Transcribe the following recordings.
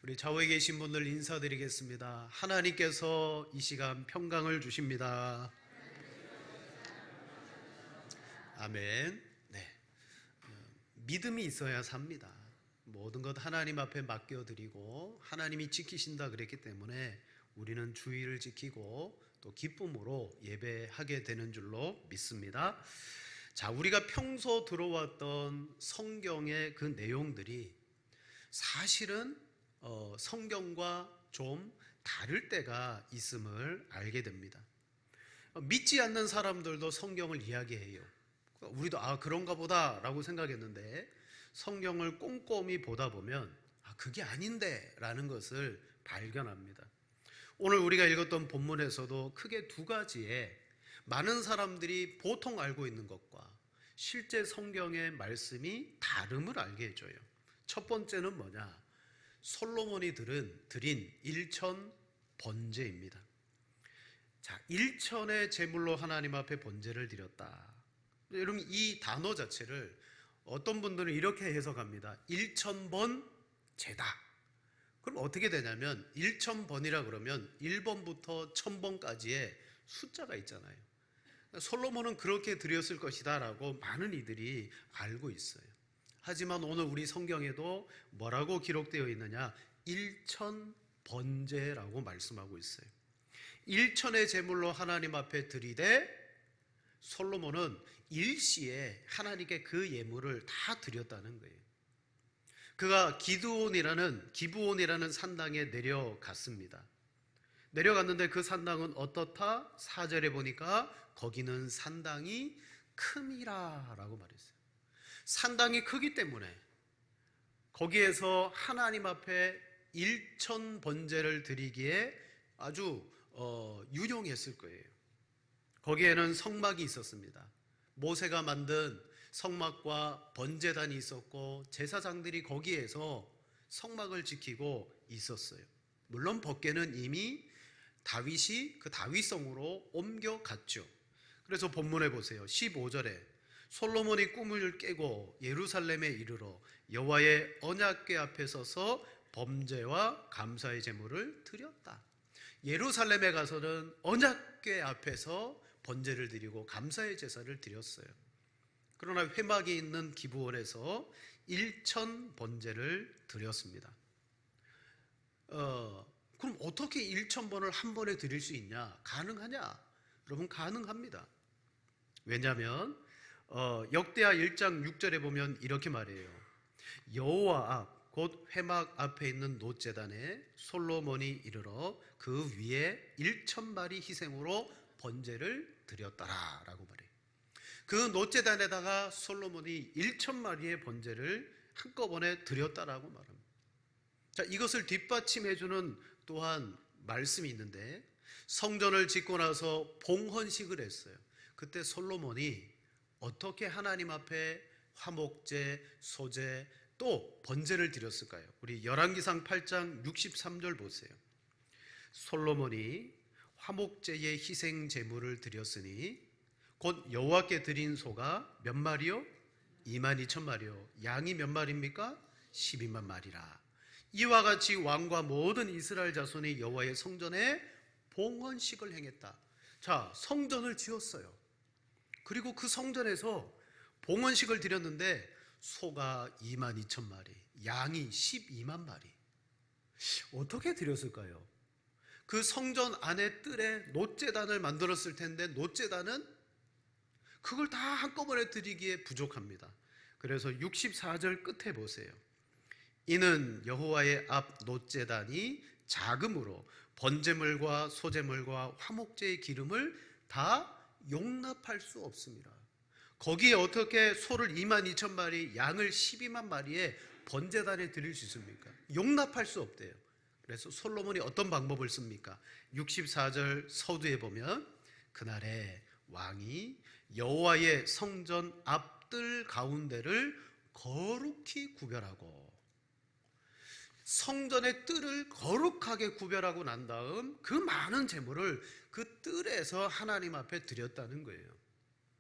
우리 좌우에 계신 분들 인사드리겠습니다. 하나님께서 이 시간 평강을 주십니다. 아멘. 네. 믿음이 있어야 삽니다. 모든 것 하나님 앞에 맡겨드리고 하나님이 지키신다 그랬기 때문에 우리는 주의를 지키고 또 기쁨으로 예배하게 되는 줄로 믿습니다. 자, 우리가 평소 들어왔던 성경의 그 내용들이 사실은 성경과 좀 다를 때가 있음을 알게 됩니다. 믿지 않는 사람들도 성경을 이야기해요. 우리도 그런가 보다 라고 생각했는데 성경을 꼼꼼히 보다 보면 그게 아닌데 라는 것을 발견합니다. 오늘 우리가 읽었던 본문에서도 크게 두 가지의 많은 사람들이 보통 알고 있는 것과 실제 성경의 말씀이 다름을 알게 해줘요. 첫 번째는 뭐냐? 솔로몬이 드린 일천 번제입니다. 자, 일천의 제물로 하나님 앞에 번제를 드렸다. 여러분, 이 단어 자체를 어떤 분들은 이렇게 해석합니다. 1000번 제다. 그럼 어떻게 되냐면 1000번이라 그러면 1번부터 1000번까지의 숫자가 있잖아요. 솔로몬은 그렇게 드렸을 것이다 라고 많은 이들이 알고 있어요. 하지만 오늘 우리 성경에도 뭐라고 기록되어 있느냐? 1000번제라고 말씀하고 있어요. 1000의 제물로 하나님 앞에 드리되 솔로몬은 일시에 하나님께 그 예물을 다 드렸다는 거예요. 그가 기브온이라는 산당에 내려갔습니다. 내려갔는데 그 산당은 어떻다? 4절에 보니까 거기는 산당이 큼이라 라고 말했어요. 산당이 크기 때문에 거기에서 하나님 앞에 1000 번제를 드리기에 아주 유용했을 거예요. 거기에는 성막이 있었습니다. 모세가 만든 성막과 번제단이 있었고 제사장들이 거기에서 성막을 지키고 있었어요. 물론 밖에는 이미 다윗이 그 다윗성으로 옮겨갔죠. 그래서 본문에 보세요. 15절에 솔로몬이 꿈을 깨고 예루살렘에 이르러 여호와의 언약궤 앞에 서서 범죄와 감사의 제물을 드렸다. 예루살렘에 가서는 언약궤 앞에서 번제를 드리고 감사의 제사를 드렸어요. 그러나 회막이 있는 기브온에서 1000 번제를 드렸습니다. 그럼 어떻게 1000번을 한 번에 드릴 수 있냐? 가능하냐? 여러분, 가능합니다. 왜냐하면 역대하 1장 6절에 보면 이렇게 말해요. 여호와 앞 곧 회막 앞에 있는 놋제단에 솔로몬이 이르러 그 위에 1000마리 희생으로 번제를 드렸더라 라고 말해요. 그 놋제단에다가 솔로몬이 1000마리의 번제를 한꺼번에 드렸다라고 말합니다. 자, 이것을 뒷받침해주는 또한 말씀이 있는데 성전을 짓고 나서 봉헌식을 했어요. 그때 솔로몬이 어떻게 하나님 앞에 화목제, 소제, 또 번제를 드렸을까요? 우리 열왕기상 8장 63절 보세요. 솔로몬이 화목제의 희생 제물을 드렸으니 곧 여호와께 드린 소가 몇 마리요? 22,000마리요. 양이 몇 마리입니까? 12만 마리라. 이와 같이 왕과 모든 이스라엘 자손이 여호와의 성전에 봉헌식을 행했다. 자, 성전을 지었어요. 그리고 그 성전에서 봉헌식을 드렸는데 소가 22,000마리, 양이 12만 마리. 어떻게 드렸을까요? 그 성전 안에 뜰에 놋제단을 만들었을 텐데 놋제단은 그걸 다 한꺼번에 드리기에 부족합니다. 그래서 64절 끝에 보세요. 이는 여호와의 앞 놋제단이 작음으로 번제물과 소제물과 화목제의 기름을 다 용납할 수 없습니다. 거기에 어떻게 소를 22,000마리, 양을 12만 마리에 번제단에 드릴 수 있습니까? 용납할 수 없대요. 그래서 솔로몬이 어떤 방법을 씁니까? 64절 서두에 보면 그날에 왕이 여호와의 성전 앞뜰 가운데를 거룩히 구별하고 성전의 뜰을 거룩하게 구별하고 난 다음 그 많은 제물을 그 뜰에서 하나님 앞에 드렸다는 거예요.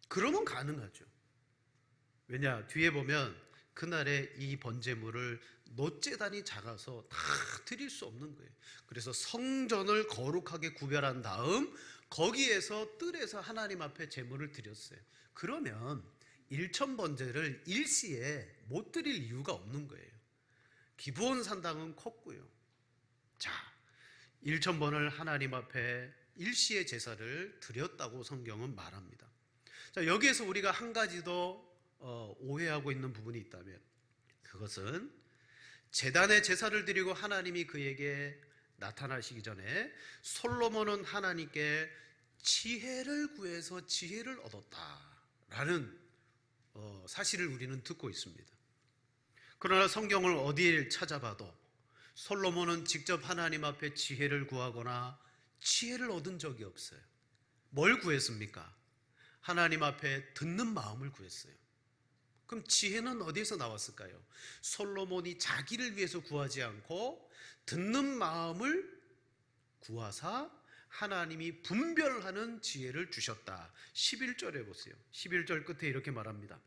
그러면 가능하죠. 왜냐? 뒤에 보면 그날의 이 번제물을 놋재단이 작아서 다 드릴 수 없는 거예요. 그래서 성전을 거룩하게 구별한 다음 거기에서 뜰에서 하나님 앞에 제물을 드렸어요. 그러면 일천 번제를 일시에 못 드릴 이유가 없는 거예요. 기브온 산당은 컸고요. 자, 일천 번을 하나님 앞에 일시의 제사를 드렸다고 성경은 말합니다. 자, 여기에서 우리가 한 가지 더 오해하고 있는 부분이 있다면 그것은 제단의 제사를 드리고 하나님이 그에게 나타나시기 전에 솔로몬은 하나님께 지혜를 구해서 지혜를 얻었다라는 사실을 우리는 듣고 있습니다. 그러나 성경을 어디를 찾아봐도 솔로몬은 직접 하나님 앞에 지혜를 구하거나 지혜를 얻은 적이 없어요. 뭘 구했습니까? 하나님 앞에 듣는 마음을 구했어요. 그럼 지혜는 어디에서 나왔을까요? 솔로몬이 자기를 위해서 구하지 않고 듣는 마음을 구하사 하나님이 분별하는 지혜를 주셨다. 11절에 보세요. 11절 끝에 이렇게 말합니다.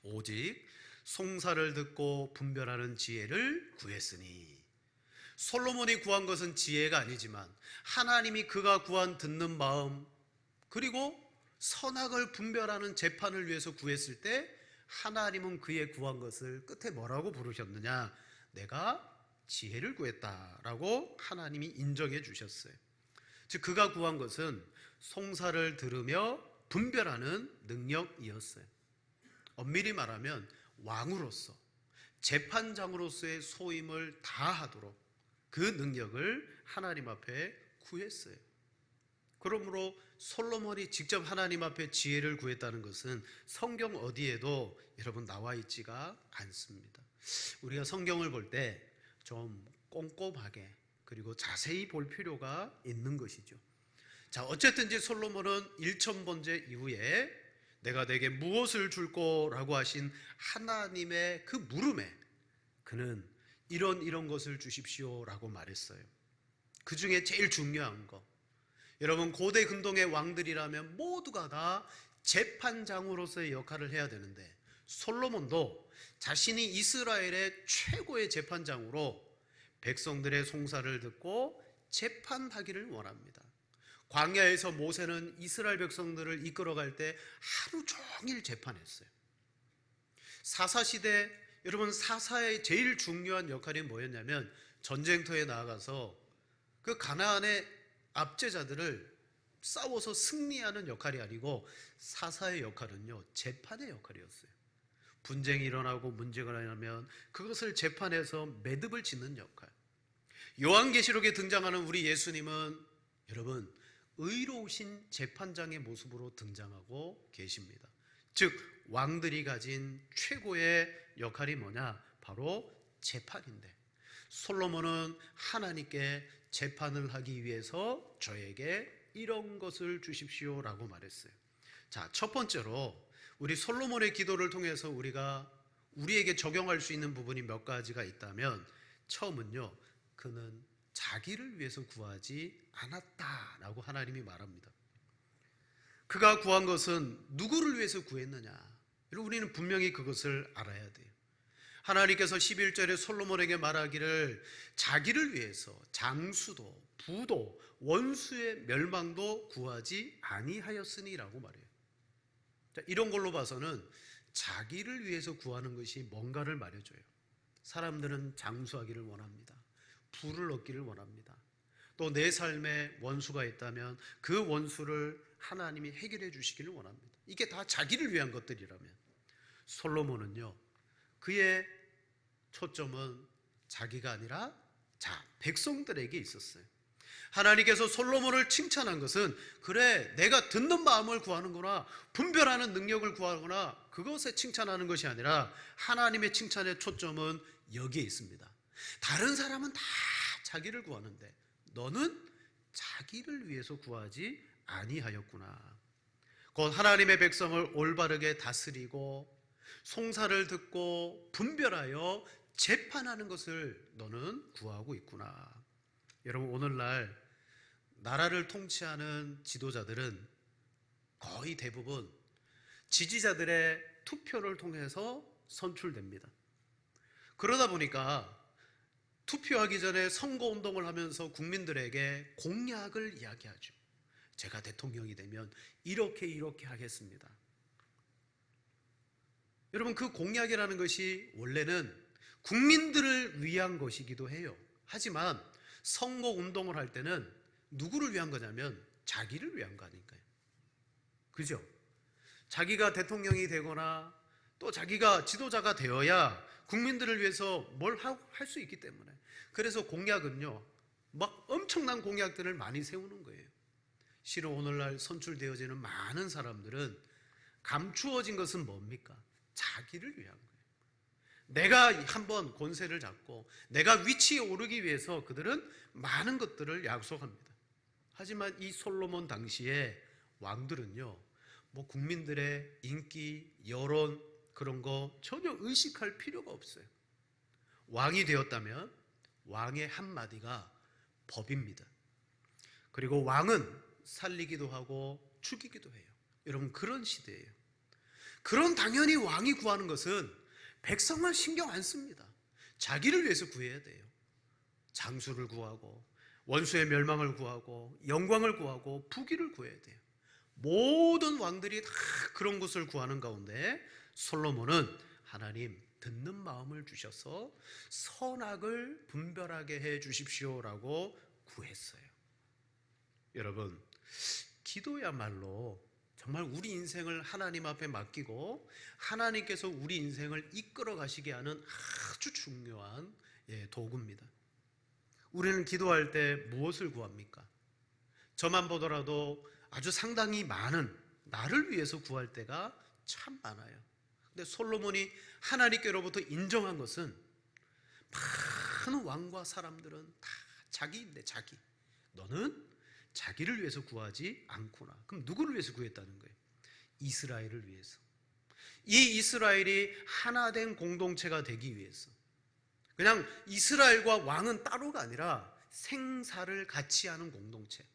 오직 송사를 듣고 분별하는 지혜를 구했으니. 솔로몬이 구한 것은 지혜가 아니지만 하나님이 그가 구한 듣는 마음 그리고 선악을 분별하는 재판을 위해서 구했을 때 하나님은 그의 구한 것을 끝에 뭐라고 부르셨느냐? 내가 지혜를 구했다라고 하나님이 인정해 주셨어요. 즉 그가 구한 것은 송사를 들으며 분별하는 능력이었어요. 엄밀히 말하면 왕으로서 재판장으로서의 소임을 다하도록 그 능력을 하나님 앞에 구했어요. 그러므로 솔로몬이 직접 하나님 앞에 지혜를 구했다는 것은 성경 어디에도 여러분 나와 있지가 않습니다. 우리가 성경을 볼 때 좀 꼼꼼하게 그리고 자세히 볼 필요가 있는 것이죠. 자, 어쨌든지 솔로몬은 일천번제 이후에 내가 내게 무엇을 줄 거라고 하신 하나님의 그 물음에 그는 이런 것을 주십시오라고 말했어요. 그 중에 제일 중요한 거, 여러분 고대 근동의 왕들이라면 모두가 다 재판장으로서의 역할을 해야 되는데 솔로몬도 자신이 이스라엘의 최고의 재판장으로 백성들의 송사를 듣고 재판하기를 원합니다. 광야에서 모세는 이스라엘 백성들을 이끌어갈 때 하루 종일 재판했어요. 사사시대, 여러분 사사의 제일 중요한 역할이 뭐였냐면 전쟁터에 나아가서 그 가나안의 압제자들을 싸워서 승리하는 역할이 아니고 사사의 역할은요 재판의 역할이었어요. 분쟁이 일어나고 문제가 일어나면 그것을 재판해서 매듭을 짓는 역할. 요한계시록에 등장하는 우리 예수님은 여러분 의로우신 재판장의 모습으로 등장하고 계십니다. 즉 왕들이 가진 최고의 역할이 뭐냐? 바로 재판인데 솔로몬은 하나님께 재판을 하기 위해서 저에게 이런 것을 주십시오라고 말했어요. 자, 첫 번째로 우리 솔로몬의 기도를 통해서 우리가 우리에게 적용할 수 있는 부분이 몇 가지가 있다면 처음은요, 그는 자기를 위해서 구하지 않았다라고 하나님이 말합니다. 그가 구한 것은 누구를 위해서 구했느냐? 우리는 분명히 그것을 알아야 돼요. 하나님께서 11절에 솔로몬에게 말하기를 자기를 위해서 장수도 부도 원수의 멸망도 구하지 아니하였으니라고 말해요. 자, 이런 걸로 봐서는 자기를 위해서 구하는 것이 뭔가를 말해줘요. 사람들은 장수하기를 원합니다. 부를 얻기를 원합니다. 또 내 삶에 원수가 있다면 그 원수를 하나님이 해결해 주시기를 원합니다. 이게 다 자기를 위한 것들이라면 솔로몬은요, 그의 초점은 자기가 아니라 백성들에게 있었어요. 하나님께서 솔로몬을 칭찬한 것은 그래 내가 듣는 마음을 구하는구나, 분별하는 능력을 구하거나 그것에 칭찬하는 것이 아니라 하나님의 칭찬의 초점은 여기에 있습니다. 다른 사람은 다 자기를 구하는데 너는 자기를 위해서 구하지 아니하였구나. 곧 하나님의 백성을 올바르게 다스리고 송사를 듣고 분별하여 재판하는 것을 너는 구하고 있구나. 여러분 오늘날 나라를 통치하는 지도자들은 거의 대부분 지지자들의 투표를 통해서 선출됩니다. 그러다 보니까 투표하기 전에 선거운동을 하면서 국민들에게 공약을 이야기하죠. 제가 대통령이 되면 이렇게 하겠습니다. 여러분, 그 공약이라는 것이 원래는 국민들을 위한 것이기도 해요. 하지만 선거운동을 할 때는 누구를 위한 거냐면 자기를 위한 거 아닐까요? 그죠? 자기가 대통령이 되거나 또 자기가 지도자가 되어야 국민들을 위해서 뭘 할 수 있기 때문에, 그래서 공약은요 막 엄청난 공약들을 많이 세우는 거예요. 실은 오늘날 선출되어지는 많은 사람들은 감추어진 것은 뭡니까? 자기를 위한 거예요. 내가 한번 권세를 잡고 내가 위치에 오르기 위해서 그들은 많은 것들을 약속합니다. 하지만 이 솔로몬 당시에 왕들은요 뭐 국민들의 인기, 여론 그런 거 전혀 의식할 필요가 없어요. 왕이 되었다면 왕의 한마디가 법입니다. 그리고 왕은 살리기도 하고 죽이기도 해요. 여러분, 그런 시대예요. 그런 당연히 왕이 구하는 것은 백성만 신경 안 씁니다. 자기를 위해서 구해야 돼요. 장수를 구하고 원수의 멸망을 구하고 영광을 구하고 부귀를 구해야 돼요. 모든 왕들이 다 그런 것을 구하는 가운데 솔로몬은 하나님 듣는 마음을 주셔서 선악을 분별하게 해 주십시오라고 구했어요. 여러분, 기도야말로 정말 우리 인생을 하나님 앞에 맡기고 하나님께서 우리 인생을 이끌어 가시게 하는 아주 중요한 도구입니다. 우리는 기도할 때 무엇을 구합니까? 저만 보더라도 아주 상당히 많은 나를 위해서 구할 때가 참 많아요. 근데 솔로몬이 하나님께로부터 인정한 것은 많은 왕과 사람들은 다 자기인데 자기. 너는 자기를 위해서 구하지 않구나. 그럼 누구를 위해서 구했다는 거예요? 이스라엘을 위해서. 이 이스라엘이 하나 된 공동체가 되기 위해서. 그냥 이스라엘과 왕은 따로가 아니라 생사를 같이 하는 공동체.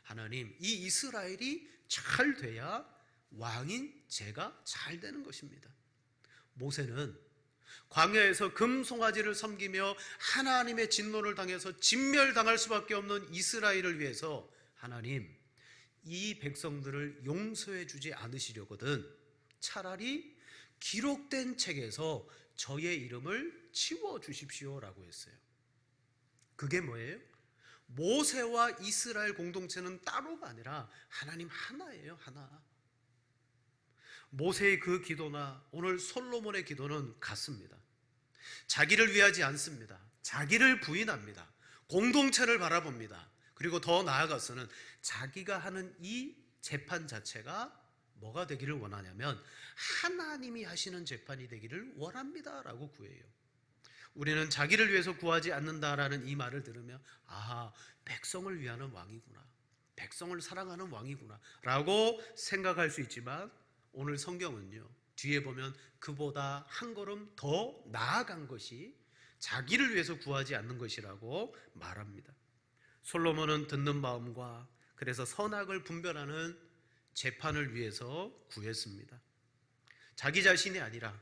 하나님, 이 이스라엘이 잘 돼야 왕인 제가 잘 되는 것입니다. 모세는 광야에서 금송아지를 섬기며 하나님의 진노를 당해서 진멸당할 수밖에 없는 이스라엘을 위해서 하나님, 이 백성들을 용서해 주지 않으시려거든 차라리 기록된 책에서 저의 이름을 지워 주십시오라고 했어요. 그게 뭐예요? 모세와 이스라엘 공동체는 따로가 아니라 하나님 하나예요, 하나. 모세의 그 기도나 오늘 솔로몬의 기도는 같습니다. 자기를 위하지 않습니다. 자기를 부인합니다. 공동체를 바라봅니다. 그리고 더 나아가서는 자기가 하는 이 재판 자체가 뭐가 되기를 원하냐면 하나님이 하시는 재판이 되기를 원합니다라고 구해요. 우리는 자기를 위해서 구하지 않는다라는 이 말을 들으면 아하, 백성을 위하는 왕이구나, 백성을 사랑하는 왕이구나 라고 생각할 수 있지만 오늘 성경은요 뒤에 보면 그보다 한 걸음 더 나아간 것이 자기를 위해서 구하지 않는 것이라고 말합니다. 솔로몬은 듣는 마음과 그래서 선악을 분별하는 재판을 위해서 구했습니다. 자기 자신이 아니라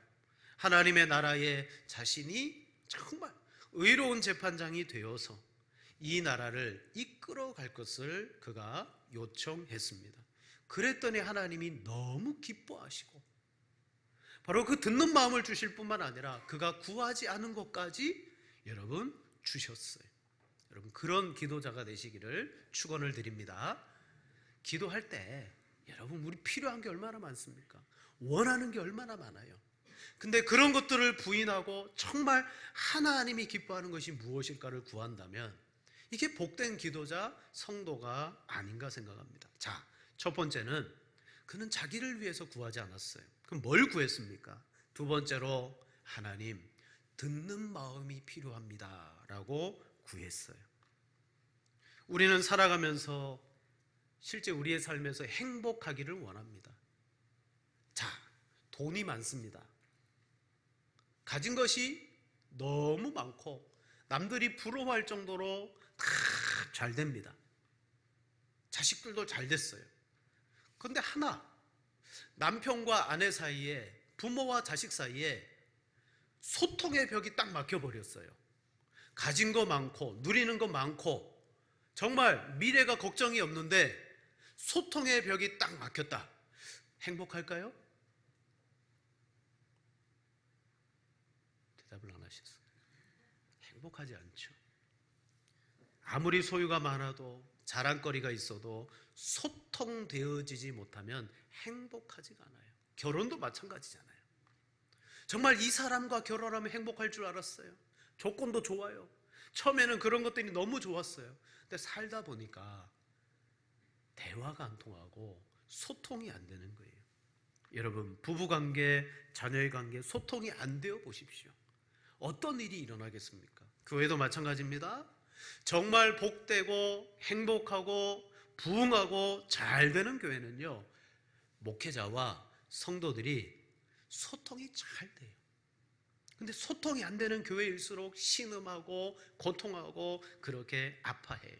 하나님의 나라에 자신이 정말 의로운 재판장이 되어서 이 나라를 이끌어 갈 것을 그가 요청했습니다. 그랬더니 하나님이 너무 기뻐하시고 바로 그 듣는 마음을 주실 뿐만 아니라 그가 구하지 않은 것까지 여러분 주셨어요. 여러분, 그런 기도자가 되시기를 축원을 드립니다. 기도할 때 여러분 우리 필요한 게 얼마나 많습니까? 원하는 게 얼마나 많아요. 근데 그런 것들을 부인하고 정말 하나님이 기뻐하는 것이 무엇일까를 구한다면 이게 복된 기도자, 성도가 아닌가 생각합니다. 자, 첫 번째는 그는 자기를 위해서 구하지 않았어요. 그럼 뭘 구했습니까? 두 번째로 하나님, 듣는 마음이 필요합니다 라고 구했어요. 우리는 살아가면서 실제 우리의 삶에서 행복하기를 원합니다. 자, 돈이 많습니다. 가진 것이 너무 많고 남들이 부러워할 정도로 다 잘 됩니다. 자식들도 잘 됐어요. 그런데 하나, 남편과 아내 사이에, 부모와 자식 사이에 소통의 벽이 딱 막혀버렸어요. 가진 거 많고 누리는 거 많고 정말 미래가 걱정이 없는데 소통의 벽이 딱 막혔다. 행복할까요? 대답을 안 하셨어요. 행복하지 않죠. 아무리 소유가 많아도 자랑거리가 있어도 소통되어지지 못하면 행복하지가 않아요. 결혼도 마찬가지잖아요. 정말 이 사람과 결혼하면 행복할 줄 알았어요. 조건도 좋아요. 처음에는 그런 것들이 너무 좋았어요. 근데 살다 보니까 대화가 안 통하고 소통이 안 되는 거예요. 여러분, 부부관계, 자녀의 관계 소통이 안 되어 보십시오. 어떤 일이 일어나겠습니까? 교회도 마찬가지입니다. 정말 복되고 행복하고 부흥하고 잘 되는 교회는요, 목회자와 성도들이 소통이 잘 돼요. 근데 소통이 안 되는 교회일수록 신음하고 고통하고 그렇게 아파해요.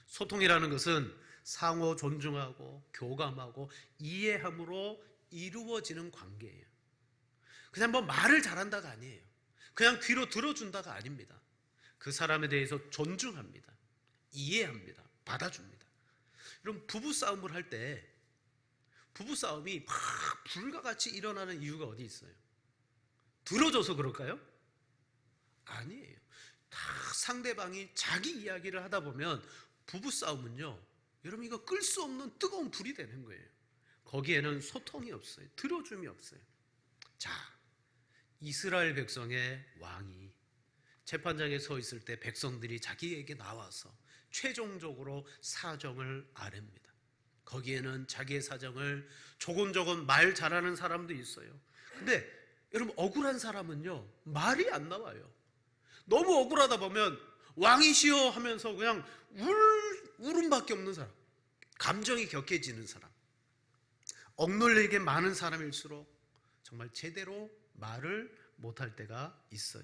소통이라는 것은 상호 존중하고 교감하고 이해함으로 이루어지는 관계예요. 그냥 뭐 말을 잘한다가 아니에요. 그냥 귀로 들어준다가 아닙니다. 그 사람에 대해서 존중합니다. 이해합니다. 받아줍니다. 여러분, 부부싸움을 할 때 부부싸움이 막 불과같이 일어나는 이유가 어디 있어요? 들어줘서 그럴까요? 아니에요. 다 상대방이 자기 이야기를 하다 보면 부부싸움은요, 여러분 이거 끌 수 없는 뜨거운 불이 되는 거예요. 거기에는 소통이 없어요. 들어줌이 없어요. 자, 이스라엘 백성의 왕이 재판장에 서 있을 때 백성들이 자기에게 나와서 최종적으로 사정을 아랩니다. 거기에는 자기의 사정을 조곤조곤 말 잘하는 사람도 있어요. 근데 여러분, 억울한 사람은요, 말이 안 나와요. 너무 억울하다 보면 왕이시여 하면서 그냥 울음밖에 없는 사람, 감정이 격해지는 사람, 억눌리게 많은 사람일수록 정말 제대로 말을 못할 때가 있어요.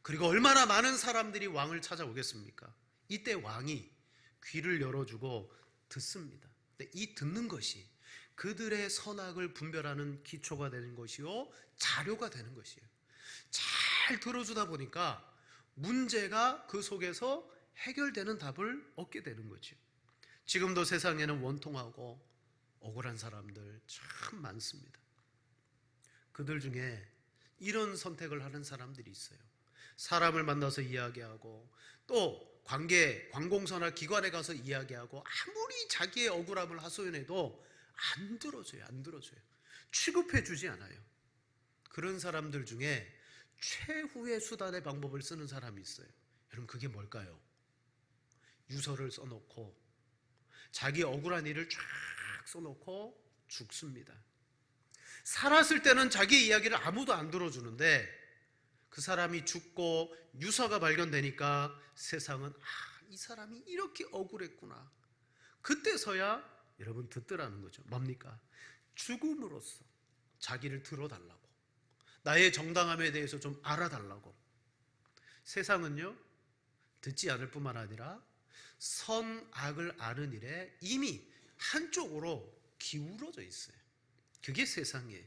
그리고 얼마나 많은 사람들이 왕을 찾아오겠습니까? 이때 왕이 귀를 열어주고 듣습니다. 근데 이 듣는 것이 그들의 선악을 분별하는 기초가 되는 것이요, 자료가 되는 것이에요. 잘 들어주다 보니까 문제가 그 속에서 해결되는 답을 얻게 되는 거죠. 지금도 세상에는 원통하고 억울한 사람들 참 많습니다. 그들 중에 이런 선택을 하는 사람들이 있어요. 사람을 만나서 이야기하고 또 관공서나 기관에 가서 이야기하고 아무리 자기의 억울함을 하소연해도 안 들어줘요. 취급해 주지 않아요. 그런 사람들 중에 최후의 수단의 방법을 쓰는 사람이 있어요. 여러분, 그게 뭘까요? 유서를 써놓고 자기 억울한 일을 쫙 써놓고 죽습니다. 살았을 때는 자기 이야기를 아무도 안 들어주는데 그 사람이 죽고 유서가 발견되니까 세상은 이 사람이 이렇게 억울했구나. 그때서야 여러분 듣더라는 거죠. 뭡니까? 죽음으로써 자기를 들어달라고, 나의 정당함에 대해서 좀 알아달라고. 세상은요, 듣지 않을 뿐만 아니라 선악을 아는 일에 이미 한쪽으로 기울어져 있어요. 그게 세상이에요.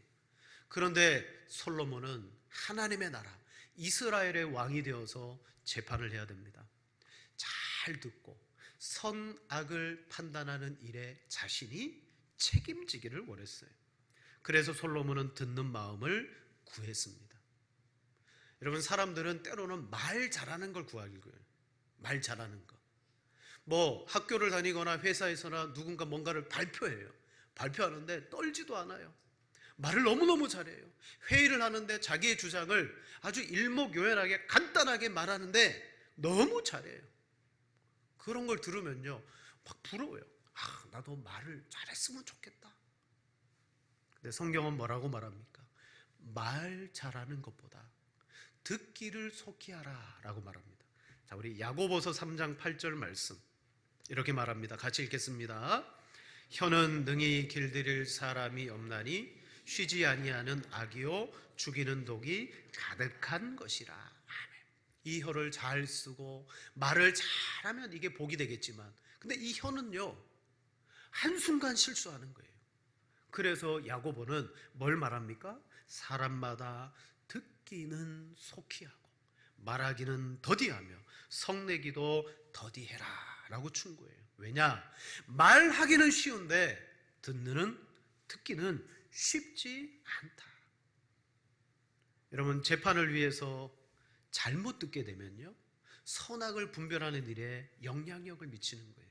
그런데 솔로몬은 하나님의 나라 이스라엘의 왕이 되어서 재판을 해야 됩니다. 잘 듣고 선악을 판단하는 일에 자신이 책임지기를 원했어요. 그래서 솔로몬은 듣는 마음을 구했습니다. 여러분, 사람들은 때로는 말 잘하는 걸 구하길 구해요. 말 잘하는 거. 뭐 학교를 다니거나 회사에서나 누군가 뭔가를 발표해요. 발표하는데 떨지도 않아요. 말을 너무너무 잘해요. 회의를 하는데 자기의 주장을 아주 일목요연하게 간단하게 말하는데 너무 잘해요. 그런 걸 들으면요, 막 부러워요. 나도 말을 잘했으면 좋겠다. 근데 성경은 뭐라고 말합니까? 말 잘하는 것보다 듣기를 속히 하라 라고 말합니다. 자, 우리 야고보서 3장 8절 말씀 이렇게 말합니다. 같이 읽겠습니다. 혀는 능히 길들일 사람이 없나니 쉬지 아니하는 악이요 죽이는 독이 가득한 것이라. 아멘. 이 혀를 잘 쓰고 말을 잘하면 이게 복이 되겠지만, 근데 이 혀는요, 한순간 실수하는 거예요. 그래서 야고보는 뭘 말합니까? 사람마다 듣기 듣기는 속히 하고 말하기는 더디하며 성내기도 더디해라 라고 충고해요. 왜냐? 말하기는 쉬운데 듣기는 쉽지 않다. 여러분, 재판을 위해서 잘못 듣게 되면요, 선악을 분별하는 일에 영향력을 미치는 거예요.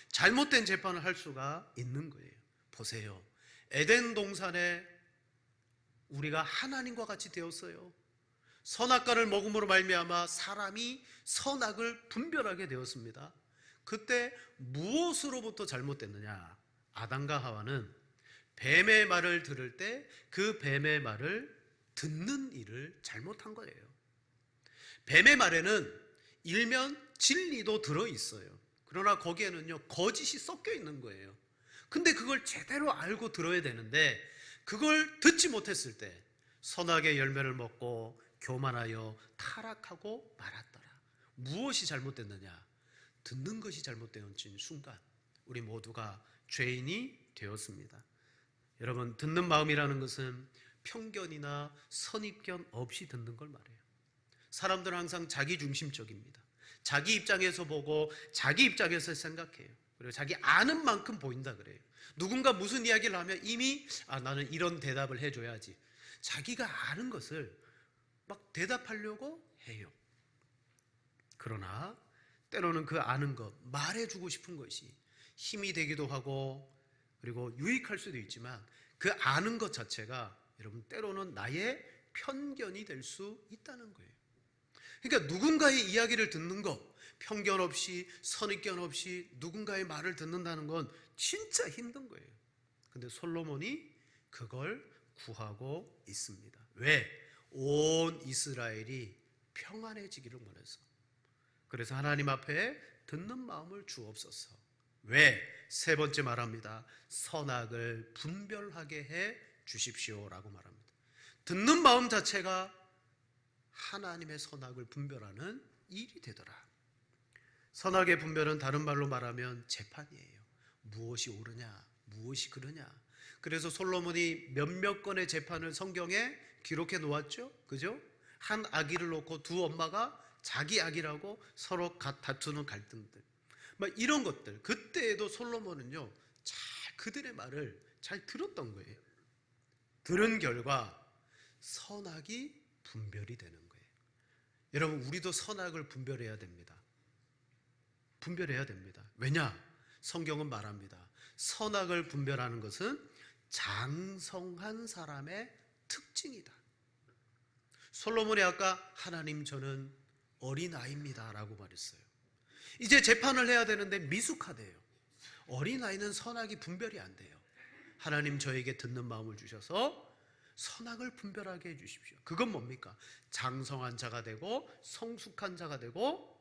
잘못된 재판을 할 수가 있는 거예요. 보세요. 에덴 동산에 우리가 하나님과 같이 되었어요. 선악과를 먹음으로 말미암아 사람이 선악을 분별하게 되었습니다. 그때 무엇으로부터 잘못됐느냐? 아담과 하와는 뱀의 말을 들을 때 그 뱀의 말을 듣는 일을 잘못한 거예요. 뱀의 말에는 일면 진리도 들어있어요. 그러나 거기에는요, 거짓이 섞여 있는 거예요. 근데 그걸 제대로 알고 들어야 되는데 그걸 듣지 못했을 때 선악의 열매를 먹고 교만하여 타락하고 말았더라. 무엇이 잘못됐느냐? 듣는 것이 잘못되어진 순간 우리 모두가 죄인이 되었습니다. 여러분, 듣는 마음이라는 것은 편견이나 선입견 없이 듣는 걸 말해요. 사람들은 항상 자기 중심적입니다. 자기 입장에서 보고 자기 입장에서 생각해요. 그리고 자기 아는 만큼 보인다 그래요. 누군가 무슨 이야기를 하면 이미 나는 이런 대답을 해줘야지. 자기가 아는 것을 막 대답하려고 해요. 그러나 때로는 그 아는 것, 말해주고 싶은 것이 힘이 되기도 하고 그리고 유익할 수도 있지만 그 아는 것 자체가 여러분 때로는 나의 편견이 될 수 있다는 거예요. 그러니까 누군가의 이야기를 듣는 것, 편견 없이 선입견 없이 누군가의 말을 듣는다는 건 진짜 힘든 거예요. 근데 솔로몬이 그걸 구하고 있습니다. 왜? 온 이스라엘이 평안해지기를 원해서. 그래서 하나님 앞에 듣는 마음을 주옵소서. 왜? 세 번째 말합니다. 선악을 분별하게 해 주십시오라고 말합니다. 듣는 마음 자체가 하나님의 선악을 분별하는 일이 되더라. 선악의 분별은 다른 말로 말하면 재판이에요. 무엇이 옳으냐, 무엇이 그르냐. 그래서 솔로몬이 몇몇 건의 재판을 성경에 기록해 놓았죠. 그죠? 한 아기를 놓고 두 엄마가 자기 아기라고 서로 다투는 갈등들, 막 이런 것들. 그때에도 솔로몬은요, 잘 그들의 말을 잘 들었던 거예요. 들은 결과 선악이 분별이 되는 거예요. 여러분, 우리도 선악을 분별해야 됩니다. 분별해야 됩니다. 왜냐? 성경은 말합니다. 선악을 분별하는 것은 장성한 사람의 특징이다. 솔로몬이 아까 하나님 저는 어린아이입니다 라고 말했어요. 이제 재판을 해야 되는데 미숙하대요. 어린아이는 선악이 분별이 안 돼요. 하나님 저에게 듣는 마음을 주셔서 선악을 분별하게 해주십시오. 그건 뭡니까? 장성한 자가 되고 성숙한 자가 되고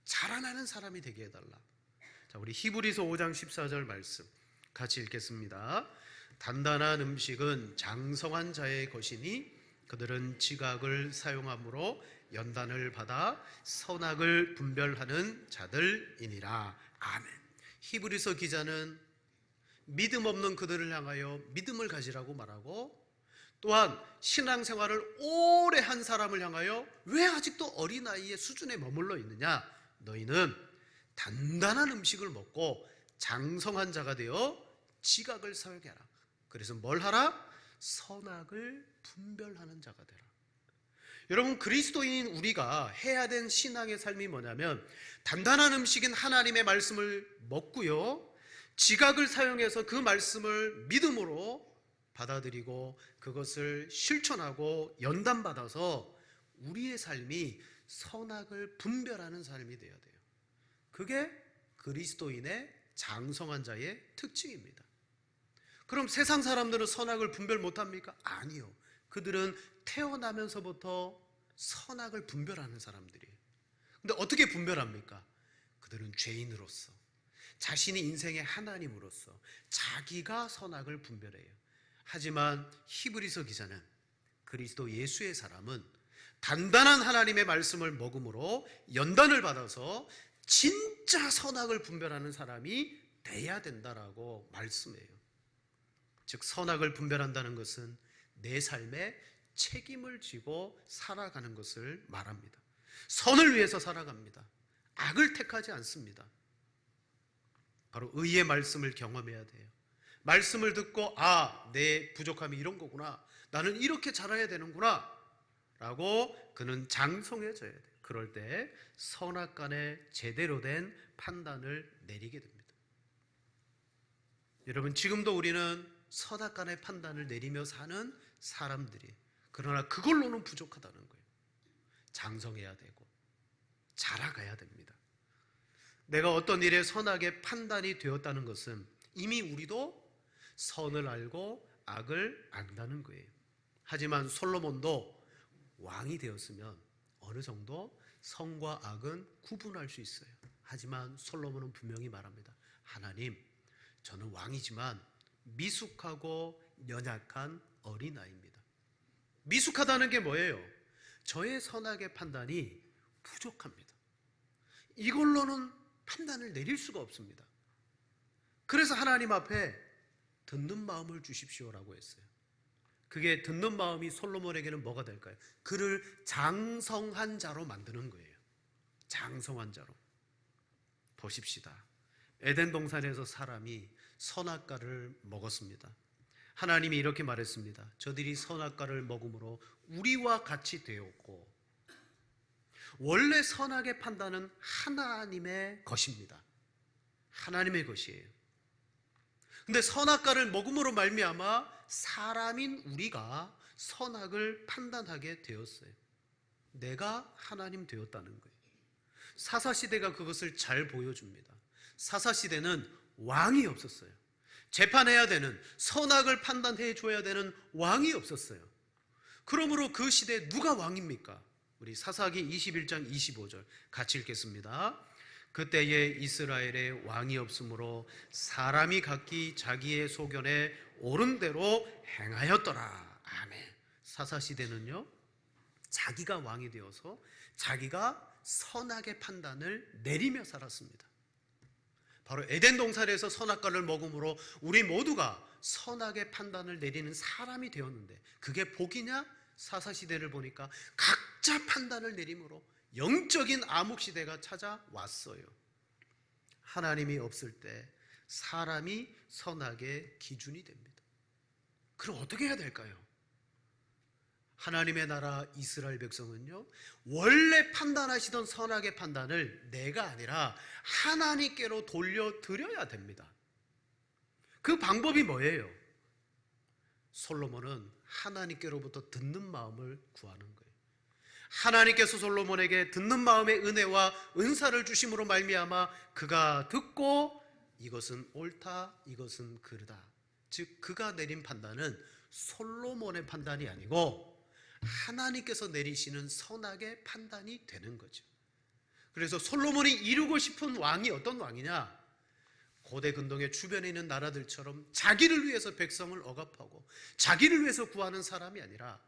자라나는 사람이 되게 해달라. 자, 우리 히브리서 5장 14절 말씀 같이 읽겠습니다. 단단한 음식은 장성한 자의 것이니 그들은 지각을 사용함으로 연단을 받아 선악을 분별하는 자들이니라. 아멘. 히브리서 기자는 믿음 없는 그들을 향하여 믿음을 가지라고 말하고, 또한 신앙생활을 오래 한 사람을 향하여 왜 아직도 어린아이의 수준에 머물러 있느냐? 너희는 단단한 음식을 먹고 장성한 자가 되어 지각을 사용해라. 그래서 뭘 하라? 선악을 분별하는 자가 되라. 여러분, 그리스도인 우리가 해야 된 신앙의 삶이 뭐냐면 단단한 음식인 하나님의 말씀을 먹고요, 지각을 사용해서 그 말씀을 믿음으로 받아들이고 그것을 실천하고 연단받아서 우리의 삶이 선악을 분별하는 삶이 되어야 돼요. 그게 그리스도인의 장성한 자의 특징입니다. 그럼 세상 사람들은 선악을 분별 못합니까? 아니요. 그들은 태어나면서부터 선악을 분별하는 사람들이에요. 근데 어떻게 분별합니까? 그들은 죄인으로서, 자신이 인생의 하나님으로서 자기가 선악을 분별해요. 하지만 히브리서 기자는 그리스도 예수의 사람은 단단한 하나님의 말씀을 먹음으로 연단을 받아서 진짜 선악을 분별하는 사람이 돼야 된다라고 말씀해요. 즉 선악을 분별한다는 것은 내 삶에 책임을 지고 살아가는 것을 말합니다. 선을 위해서 살아갑니다. 악을 택하지 않습니다. 바로 의의 말씀을 경험해야 돼요. 말씀을 듣고 내 부족함이 이런 거구나, 나는 이렇게 자라야 되는구나 라고 그는 장성해져야 돼요. 그럴 때 선악간에 제대로 된 판단을 내리게 됩니다. 여러분, 지금도 우리는 선악간의 판단을 내리며 사는 사람들이, 그러나 그걸로는 부족하다는 거예요. 장성해야 되고 자라가야 됩니다. 내가 어떤 일에 선악의 판단이 되었다는 것은 이미 우리도 선을 알고 악을 안다는 거예요. 하지만 솔로몬도 왕이 되었으면 어느 정도 선과 악은 구분할 수 있어요. 하지만 솔로몬은 분명히 말합니다. 하나님, 저는 왕이지만 미숙하고 연약한 어린아이입니다. 미숙하다는 게 뭐예요? 저의 선악의 판단이 부족합니다. 이걸로는 판단을 내릴 수가 없습니다. 그래서 하나님 앞에 듣는 마음을 주십시오라고 했어요. 그게 듣는 마음이 솔로몬에게는 뭐가 될까요? 그를 장성한 자로 만드는 거예요. 장성한 자로. 보십시다. 에덴 동산에서 사람이 선악과를 먹었습니다. 하나님이 이렇게 말했습니다. 저들이 선악과를 먹음으로 우리와 같이 되었고, 원래 선악의 판단은 하나님의 것입니다. 하나님의 것이에요. 근데 선악과를 먹음으로 말미암아 사람인 우리가 선악을 판단하게 되었어요. 내가 하나님 되었다는 거예요. 사사시대가 그것을 잘 보여줍니다. 사사시대는 왕이 없었어요. 재판해야 되는, 선악을 판단해 줘야 되는 왕이 없었어요. 그러므로 그 시대에 누가 왕입니까? 우리 사사기 21장 25절 같이 읽겠습니다. 그때에 이스라엘에 왕이 없으므로 사람이 각기 자기의 소견에 옳은 대로 행하였더라. 아멘. 사사시대는요, 자기가 왕이 되어서 자기가 선악의 판단을 내리며 살았습니다. 바로 에덴 동산에서 선악과를 먹음으로 우리 모두가 선악의 판단을 내리는 사람이 되었는데, 그게 복이냐? 사사시대를 보니까 각자 판단을 내림으로 영적인 암흑시대가 찾아왔어요. 하나님이 없을 때 사람이 선악의 기준이 됩니다. 그럼 어떻게 해야 될까요? 하나님의 나라 이스라엘 백성은요, 원래 판단하시던 선악의 판단을 내가 아니라 하나님께로 돌려드려야 됩니다. 그 방법이 뭐예요? 솔로몬은 하나님께로부터 듣는 마음을 구하는 거예요. 하나님께서 솔로몬에게 듣는 마음의 은혜와 은사를 주심으로 말미암아 그가 듣고 이것은 옳다, 이것은 그르다. 즉 그가 내린 판단은 솔로몬의 판단이 아니고 하나님께서 내리시는 선악의 판단이 되는 거죠. 그래서 솔로몬이 이루고 싶은 왕이 어떤 왕이냐? 고대 근동의 주변에 있는 나라들처럼 자기를 위해서 백성을 억압하고 자기를 위해서 구하는 사람이 아니라,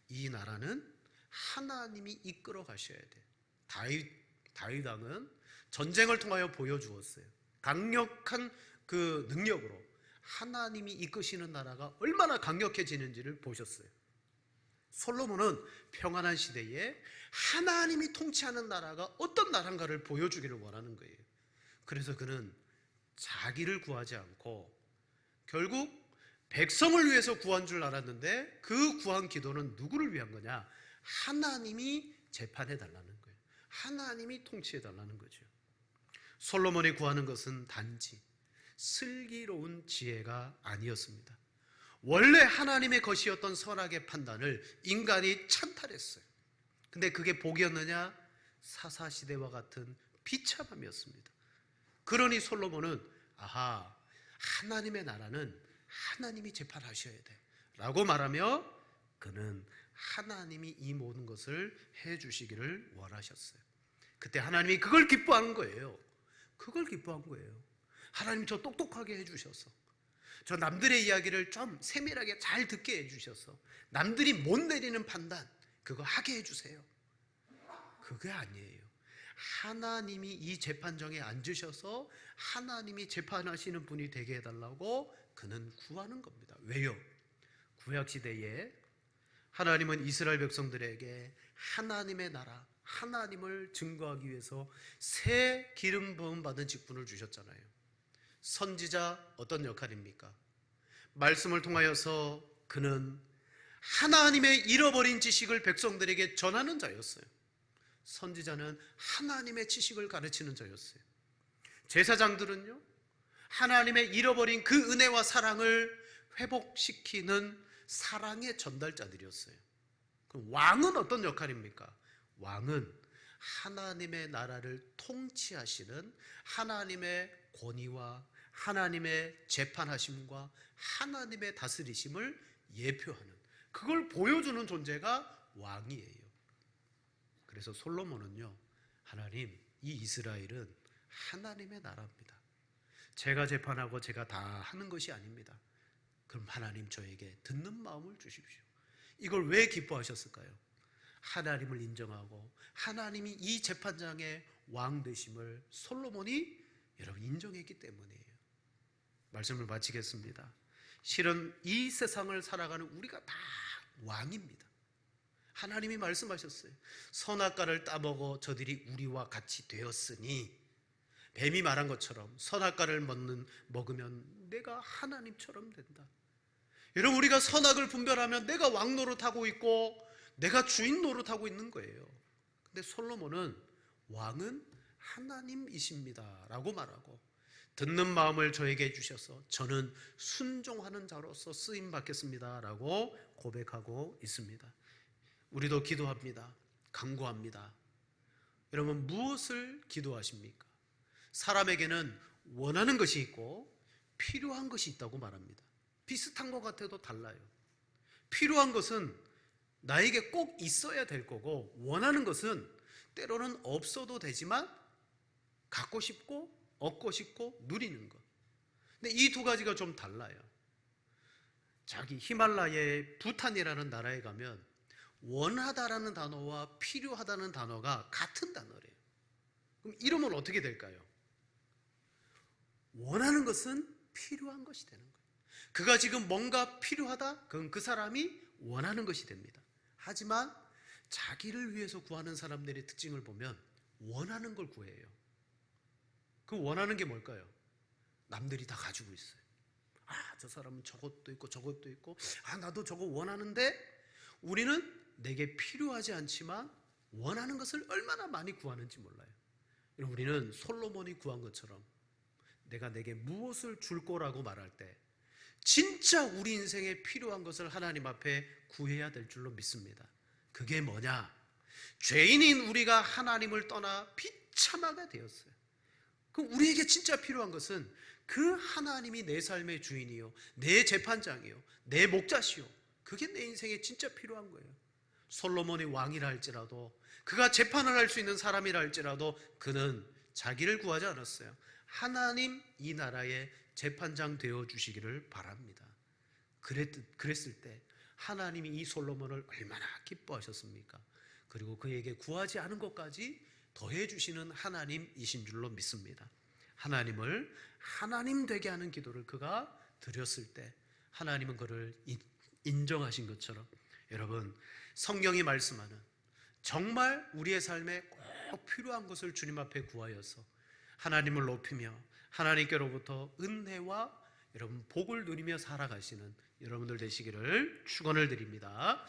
이 나라는 하나님이 이끌어 가셔야 돼. 다윗 왕은 전쟁을 통하여 보여주었어요. 강력한 그 능력으로 하나님이 이끄시는 나라가 얼마나 강력해지는지를 보셨어요. 솔로몬은 평안한 시대에 하나님이 통치하는 나라가 어떤 나라인가를 보여주기를 원하는 거예요. 그래서 그는 자기를 구하지 않고 결국 백성을 위해서 구한 줄 알았는데, 그 구한 기도는 누구를 위한 거냐? 하나님이 재판해 달라는 거예요. 하나님이 통치해 달라는 거죠. 솔로몬이 구하는 것은 단지 슬기로운 지혜가 아니었습니다. 원래 하나님의 것이었던 선악의 판단을 인간이 찬탈했어요. 근데 그게 복이었느냐? 사사시대와 같은 비참함이었습니다. 그러니 솔로몬은 하나님의 나라는 하나님이 재판하셔야 돼 라고 말하며 그는 하나님이 이 모든 것을 해주시기를 원하셨어요. 그때 하나님이 그걸 기뻐하는 거예요. 그걸 기뻐한 거예요. 하나님 저 똑똑하게 해주셔서, 저 남들의 이야기를 좀 세밀하게 잘 듣게 해주셔서 남들이 못 내리는 판단 그거 하게 해주세요. 그게 아니에요. 하나님이 이 재판정에 앉으셔서 하나님이 재판하시는 분이 되게 해달라고 그는 구하는 겁니다. 왜요? 구약시대에 하나님은 이스라엘 백성들에게 하나님의 나라, 하나님을 증거하기 위해서 새 기름 부음 받은 직분을 주셨잖아요. 선지자 어떤 역할입니까? 말씀을 통하여서 그는 하나님의 잃어버린 지식을 백성들에게 전하는 자였어요. 선지자는 하나님의 지식을 가르치는 자였어요. 제사장들은요, 하나님의 잃어버린 그 은혜와 사랑을 회복시키는 사랑의 전달자들이었어요. 그럼 왕은 어떤 역할입니까? 왕은 하나님의 나라를 통치하시는 하나님의 권위와 하나님의 재판하심과 하나님의 다스리심을 예표하는, 그걸 보여주는 존재가 왕이에요. 그래서 솔로몬은요, 하나님, 이 이스라엘은 하나님의 나라입니다. 제가 재판하고 제가 다 하는 것이 아닙니다. 그럼 하나님 저에게 듣는 마음을 주십시오. 이걸 왜 기뻐하셨을까요? 하나님을 인정하고 하나님이 이 재판장의 왕 되심을 솔로몬이 여러분 인정했기 때문이에요. 말씀을 마치겠습니다. 실은 이 세상을 살아가는 우리가 다 왕입니다. 하나님이 말씀하셨어요. 선악과를 따먹어 저들이 우리와 같이 되었으니, 뱀이 말한 것처럼 선악과를 먹으면 내가 하나님처럼 된다. 여러분, 우리가 선악을 분별하면 내가 왕 노릇하고 있고 내가 주인 노릇하고 있는 거예요. 근데 솔로몬은 왕은 하나님이십니다 라고 말하고, 듣는 마음을 저에게 주셔서 저는 순종하는 자로서 쓰임 받겠습니다 라고 고백하고 있습니다. 우리도 기도합니다. 간구합니다. 여러분, 무엇을 기도하십니까? 사람에게는 원하는 것이 있고 필요한 것이 있다고 말합니다. 비슷한 것 같아도 달라요. 필요한 것은 나에게 꼭 있어야 될 거고, 원하는 것은 때로는 없어도 되지만 갖고 싶고 얻고 싶고 누리는 것. 근데 이 두 가지가 좀 달라요. 자기 히말라야의 부탄이라는 나라에 가면 원하다라는 단어와 필요하다는 단어가 같은 단어래요. 그럼 이러면 어떻게 될까요? 원하는 것은 필요한 것이 되는 거예요. 그가 지금 뭔가 필요하다? 그건 그 사람이 원하는 것이 됩니다. 하지만 자기를 위해서 구하는 사람들의 특징을 보면 원하는 걸 구해요. 그 원하는 게 뭘까요? 남들이 다 가지고 있어요. 저 사람은 저것도 있고 저것도 있고, 나도 저거 원하는데, 우리는 내게 필요하지 않지만 원하는 것을 얼마나 많이 구하는지 몰라요. 우리는 솔로몬이 구한 것처럼 내가 내게 무엇을 줄 거라고 말할 때 진짜 우리 인생에 필요한 것을 하나님 앞에 구해야 될 줄로 믿습니다. 그게 뭐냐? 죄인인 우리가 하나님을 떠나 비참하게 되었어요. 그럼 우리에게 진짜 필요한 것은 그 하나님이 내 삶의 주인이요, 내 재판장이요, 내 목자시요, 그게 내 인생에 진짜 필요한 거예요. 솔로몬이 왕이라 할지라도, 그가 재판을 할 수 있는 사람이라 할지라도 그는 자기를 구하지 않았어요. 하나님 이 나라의 재판장 되어 주시기를 바랍니다. 그랬을 때 하나님이 이 솔로몬을 얼마나 기뻐하셨습니까? 그리고 그에게 구하지 않은 것까지 더해 주시는 하나님이신 줄로 믿습니다. 하나님을 하나님 되게 하는 기도를 그가 드렸을 때 하나님은 그를 인정하신 것처럼, 여러분, 성경이 말씀하는 정말 우리의 삶에 꼭 필요한 것을 주님 앞에 구하여서 하나님을 높이며 하나님께로부터 은혜와 여러분 복을 누리며 살아가시는 여러분들 되시기를 축원을 드립니다.